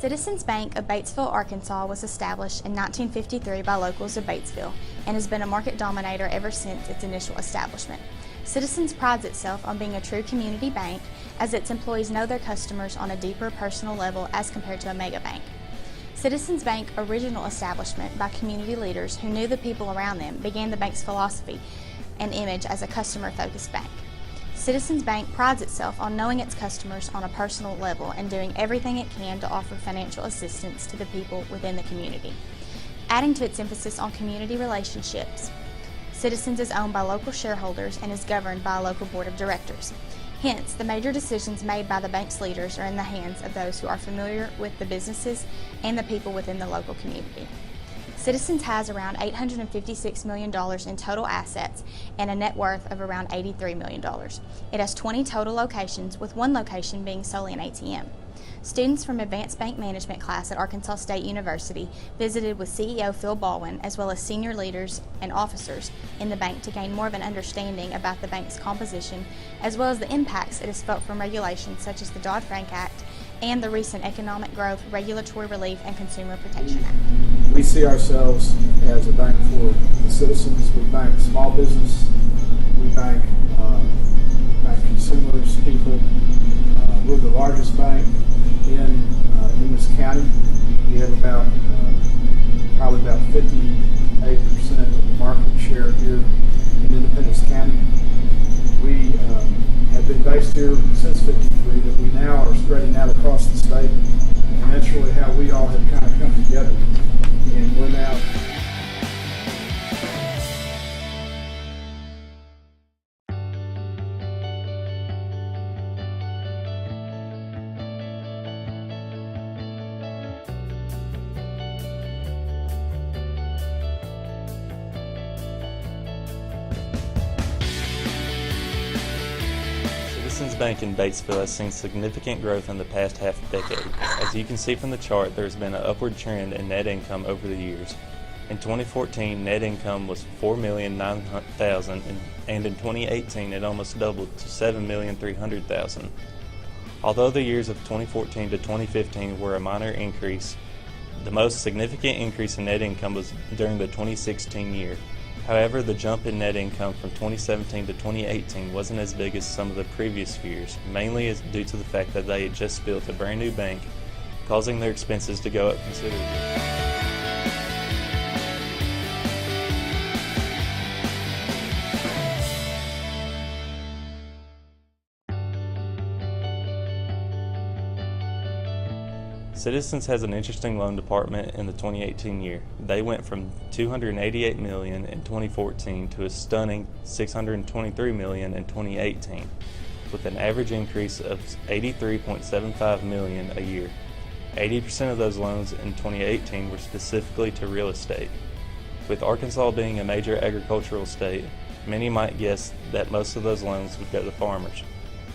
Citizens Bank of Batesville, Arkansas was established in 1953 by locals of Batesville and has been a market dominator ever since its initial establishment. Citizens prides itself on being a true community bank as its employees know their customers on a deeper personal level as compared to a mega bank. Citizens Bank original establishment by community leaders who knew the people around them began the bank's philosophy and image as a customer-focused bank. Citizens Bank prides itself on knowing its customers on a personal level and doing everything it can to offer financial assistance to the people within the community. Adding to its emphasis on community relationships, Citizens is owned by local shareholders and is governed by a local board of directors. Hence, the major decisions made by the bank's leaders are in the hands of those who are familiar with the businesses and the people within the local community. Citizens has around $856 million in total assets and a net worth of around $83 million. It has 20 total locations, with one location being solely an ATM. Students from Advanced Bank Management class at Arkansas State University visited with CEO Phil Baldwin as well as senior leaders and officers in the bank to gain more of an understanding about the bank's composition as well as the impacts it has felt from regulations such as the Dodd-Frank Act and the recent Economic Growth, Regulatory Relief, and Consumer Protection Act. We see ourselves as a bank for the citizens. We bank small business. We bank consumers, people. We're the largest bank in this county. We have probably about 58% of the market share here in Independence County. We have been based here since '53, but we now are spreading out across the state, and that's really how we all have kind of come together. And we're now Citizens Bank in Batesville has seen significant growth in the past half decade. As you can see from the chart, there has been an upward trend in net income over the years. In 2014, net income was $4,900,000, and in 2018 it almost doubled to $7,300,000. Although the years of 2014 to 2015 were a minor increase, the most significant increase in net income was during the 2016 year. However, the jump in net income from 2017 to 2018 wasn't as big as some of the previous years, mainly due to the fact that they had just built a brand new bank, causing their expenses to go up considerably. Citizens has an interesting loan department in the 2018 year. They went from $288 million in 2014 to a stunning $623 million in 2018, with an average increase of $83.75 million a year. 80% of those loans in 2018 were specifically to real estate. With Arkansas being a major agricultural state, many might guess that most of those loans would go to farmers.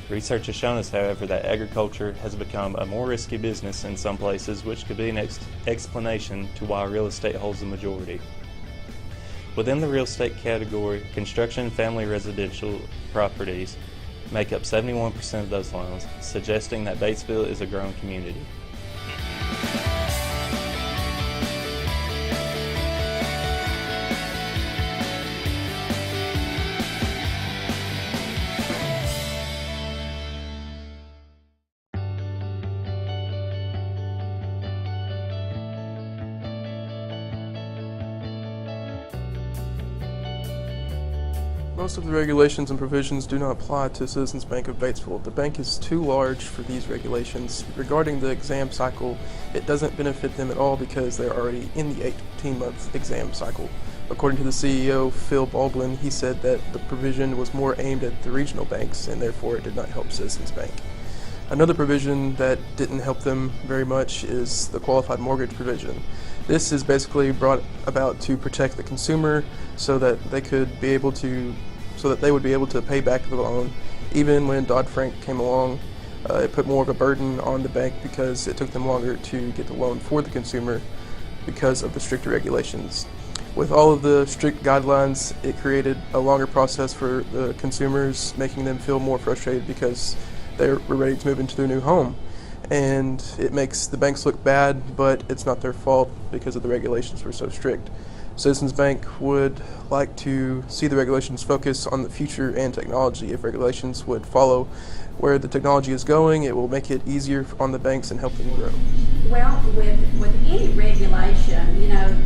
Research has shown us, however, that agriculture has become a more risky business in some places, which could be an explanation to why real estate holds the majority. Within the real estate category, construction and family residential properties make up 71% of those loans, suggesting that Batesville is a growing community. Most of the regulations and provisions do not apply to Citizens Bank of Batesville. The bank is too large for these regulations. Regarding the exam cycle, it doesn't benefit them at all because they're already in the 18-month exam cycle. According to the CEO, Phil Baldwin, he said that the provision was more aimed at the regional banks and therefore it did not help Citizens Bank. Another provision that didn't help them very much is the qualified mortgage provision. This is basically brought about to protect the consumer so that they would be able to pay back the loan. Even when Dodd-Frank came along, it put more of a burden on the bank because it took them longer to get the loan for the consumer because of the stricter regulations. With all of the strict guidelines, it created a longer process for the consumers, making them feel more frustrated because they were ready to move into their new home. and it makes the banks look bad, but it's not their fault because of the regulations were so strict. Citizens Bank would like to see the regulations focus on the future and technology. If regulations would follow where the technology is going, it will make it easier on the banks and help them grow. Well, with any regulation,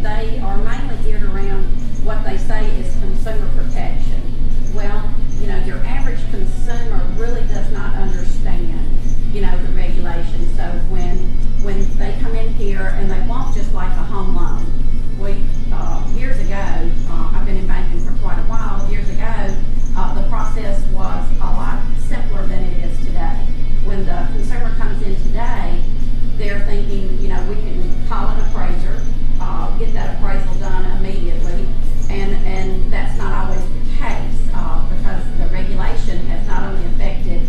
they are mainly geared around what they say is consumer protection. Well, your average consumer really does not understand, the regulations. So when they come in here and they want just like a home loan, years ago, I've been in banking for quite a while, years ago, the process was a lot simpler than it is today. When the consumer comes in today, they're thinking, we can call an appraiser, get that appraisal done immediately, and that's not always the case because the regulation has not only affected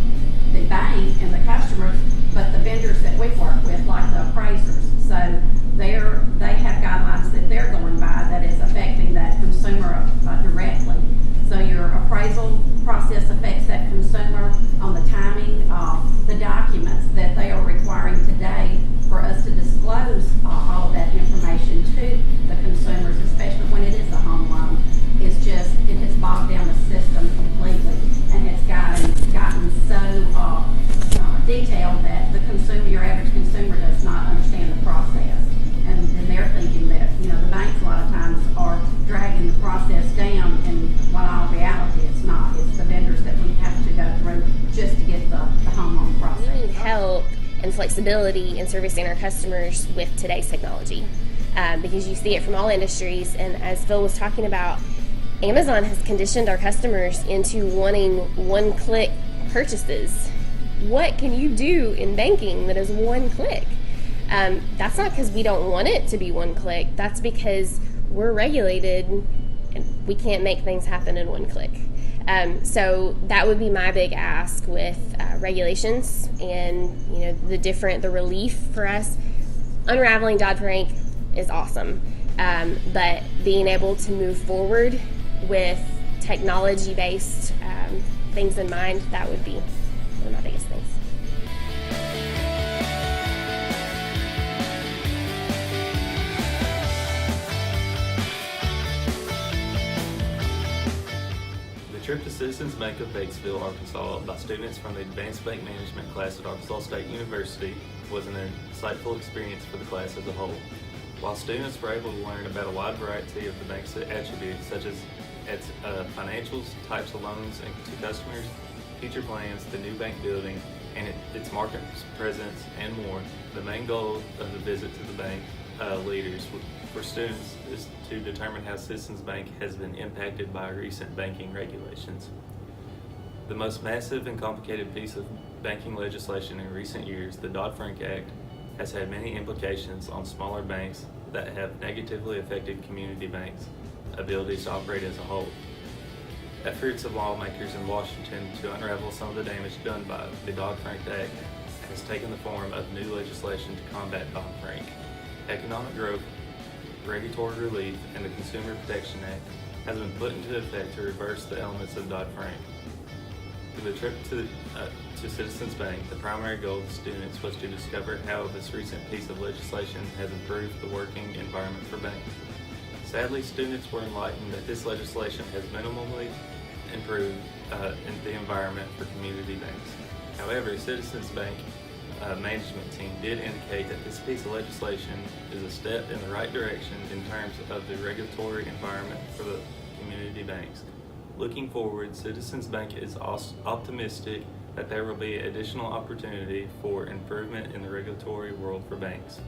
the bank and the customers, but the vendors that we work with, like the appraisers. So they have guidelines that they're going by that is affecting that consumer directly. So your appraisal process affects that consumer on the timing, the documents that they are requiring today for us to disclose all of that information to the consumers, especially when it is a home loan. It has bogged down the system completely, and it's gotten so detailed that your average consumer does not understand the process. And they're thinking that, the banks a lot of times are dragging the process down, and when all reality it's not. It's the vendors that we have to go through just to get the home loan process. We need help and flexibility in servicing our customers with today's technology because you see it from all industries. And as Phil was talking about, Amazon has conditioned our customers into wanting one-click purchases. What can you do in banking that is one click? That's not because we don't want it to be one click. That's because we're regulated and we can't make things happen in one click. So that would be my big ask with regulations and the relief for us. Unraveling Dodd-Frank is awesome, but being able to move forward with technology-based things in mind, that would be one of my biggest things. The trip to Citizens Bank of Batesville, Arkansas by students from the Advanced Bank Management class at Arkansas State University was an insightful experience for the class as a whole. While students were able to learn about a wide variety of the bank's attributes such as its financials, types of loans and to customers, future plans, the new bank building, and its market presence and more, the main goal of the visit to the bank leaders for students is to determine how Citizens Bank has been impacted by recent banking regulations. The most massive and complicated piece of banking legislation in recent years, the Dodd-Frank Act, has had many implications on smaller banks that have negatively affected community banks' abilities to operate as a whole. Efforts of lawmakers in Washington to unravel some of the damage done by the Dodd-Frank Act has taken the form of new legislation to combat Dodd-Frank. Economic growth, regulatory relief, and the Consumer Protection Act has been put into effect to reverse the elements of Dodd-Frank. For the trip to Citizens Bank, the primary goal of the students was to discover how this recent piece of legislation has improved the working environment for banks. Sadly, students were enlightened that this legislation has minimally improved in the environment for community banks. However, Citizens Bank management team did indicate that this piece of legislation is a step in the right direction in terms of the regulatory environment for the community banks. Looking forward, Citizens Bank is optimistic that there will be additional opportunity for improvement in the regulatory world for banks.